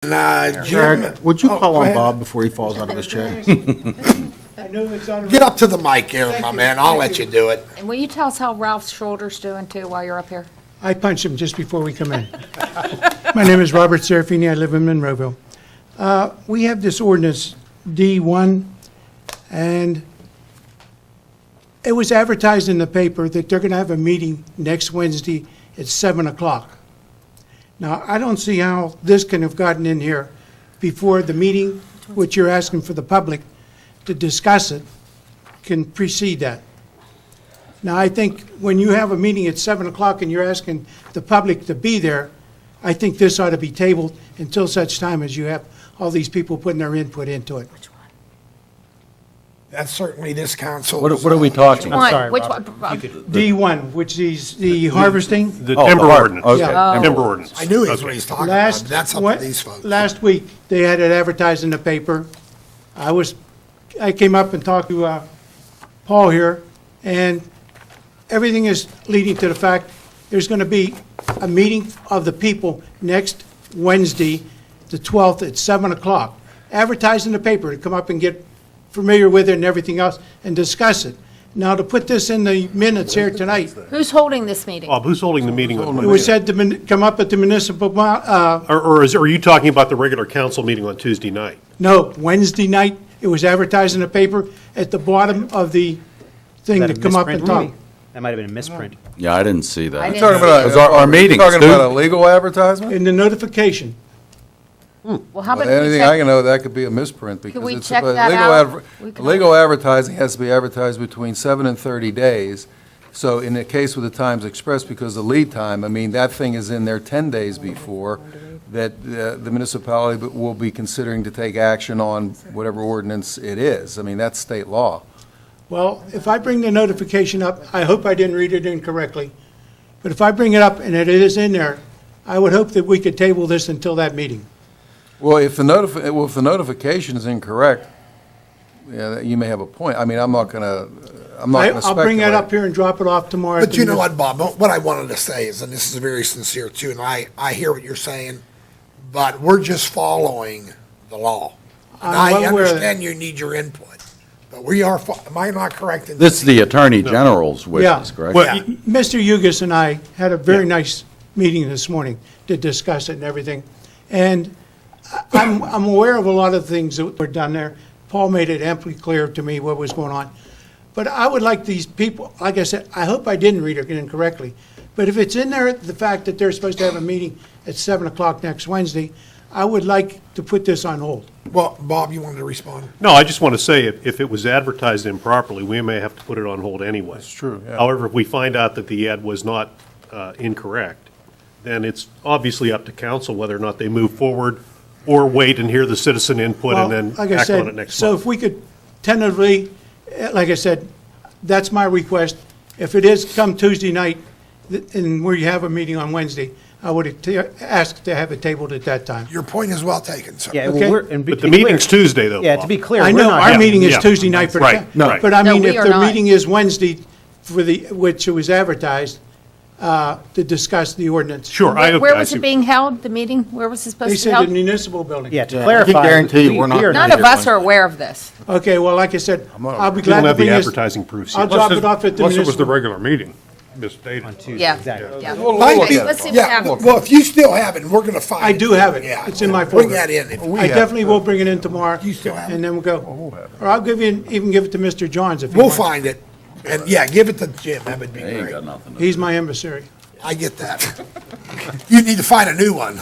Jim, Would you call go on ahead. Bob before he falls out of his chair? I know it's on. Get up to the mic here, Thank my you, man. I'll thank let you. you do it. And will you tell us how Ralph's shoulder's doing too while you're up here? I punched him just before we come in. My name is Robert Serafini. I live in Monroeville. We have this ordinance D1, and it was advertised in the paper that they're going to have a meeting next Wednesday at 7 o'clock. Now, I don't see how this can have gotten in here before the meeting, which you're asking for the public to discuss it, can precede that. Now, I think when you have a meeting at 7 o'clock and you're asking the public to be there, I think this ought to be tabled until such time as you have all these people putting their input into it. That's certainly this council. What are we talking? One, sorry, which Robert. one? D1, which is the harvesting. The Oh, timber the ordinance. okay. Yeah. Timber ordinance. I knew he's what Okay. he's talking about. Last, That's up to these folks. last week, they had it advertised in the paper. I came up and talked to Paul here, and everything is leading to the fact there's going to be a meeting of the people next Wednesday, the 12th, at 7 o'clock. Advertised in the paper to come up and get familiar with it and everything else and discuss it. Now, to put this in the minutes here tonight, Who's holding this meeting? Bob, who's holding the meeting on it Monday? was said to come up at the municipal, Are you talking about the regular council meeting on Tuesday night? no, Wednesday night, it was advertised in the paper at the bottom of the thing to come up and talk. That might have been a misprint. Yeah, I didn't see that. I didn't Talking see about Those are our meetings, Talking dude. about a legal advertisement? In the notification, Well, how about we Anything I check, can know, that could be a misprint because we it's check legal that out? We can- legal advertising has to be advertised between 7 and 30 days. So in the case with the Times Express, because of lead time, I mean, that thing is in there 10 days before that the municipality will be considering to take action on whatever ordinance it is. I mean, that's state law. well, if I bring the notification up, I hope I didn't read it incorrectly, but if I bring it up and it is in there, I would hope that we could table this until that meeting. Well, if the notification is incorrect, yeah, you may have a point. I mean, I'm not gonna speculate. I'll bring that up here and drop it off tomorrow. at But the you know munis- what, Bob? What I wanted to say is, and this is very sincere too, and I hear what you're saying, but we're just following the law. And I'm I well aware of that. understand you need your input, but we are, am I not correct in This is the Attorney General's Yeah. wishes, correct? Well, Yeah. Mr. Yugas and I had a very nice meeting this morning to discuss it and everything. And I'm aware of a lot of things that were done there. Paul made it amply clear to me what was going on. But I would like these people, like I said, I hope I didn't read it incorrectly. But if it's in there, the fact that they're supposed to have a meeting at 7 o'clock next Wednesday, I would like to put this on hold. Well, Bob, you wanted to respond? No, I just want to say, if it was advertised improperly, we may have to put it on hold anyway. That's true, yeah. However, if we find out that the ad was not incorrect, then it's obviously up to council whether or not they move forward or wait and hear the citizen input and then Well, like I act on it said, next so month. if we could tentatively, like I said, that's my request. If it is come Tuesday night, and where you have a meeting on Wednesday, I would ask to have it tabled at that time. Your point is well taken, sir. Yeah, Okay. well, we're, and be But to the be clear- meeting's Tuesday, though, Yeah, Bob. to be clear, I we're know, not. our Yeah, meeting is yeah. Tuesday night for the. Right, coun- right. But I No, mean, we if are the not. meeting is Wednesday for which it was advertised, to discuss the ordinance. Sure, where I was see. it being held, the meeting? Where was it They supposed to be said the held? municipal building. Yeah, to I clarify. can guarantee you we're not- we are None of us are aware of this. Okay, well, like I said, I'll be We glad don't to have bring the this. advertising proofs I'll yet. drop it off at the Unless it was the municipal. regular meeting, misstated. On Tuesday, Yeah, exactly. yeah. Might be- Okay, let's see what yeah, happens. well, if you still have it, we're gonna find it. I do have it. Yeah. It's in my Bring folder. that in. I definitely will bring it in tomorrow. You still have it? And then we'll go. Or I'll even give it to Mr. Johns if he We'll wants. find it. And yeah, give it to Jim. That would be They ain't great. got nothing to He's my emissary. I get that. You need to find a new one.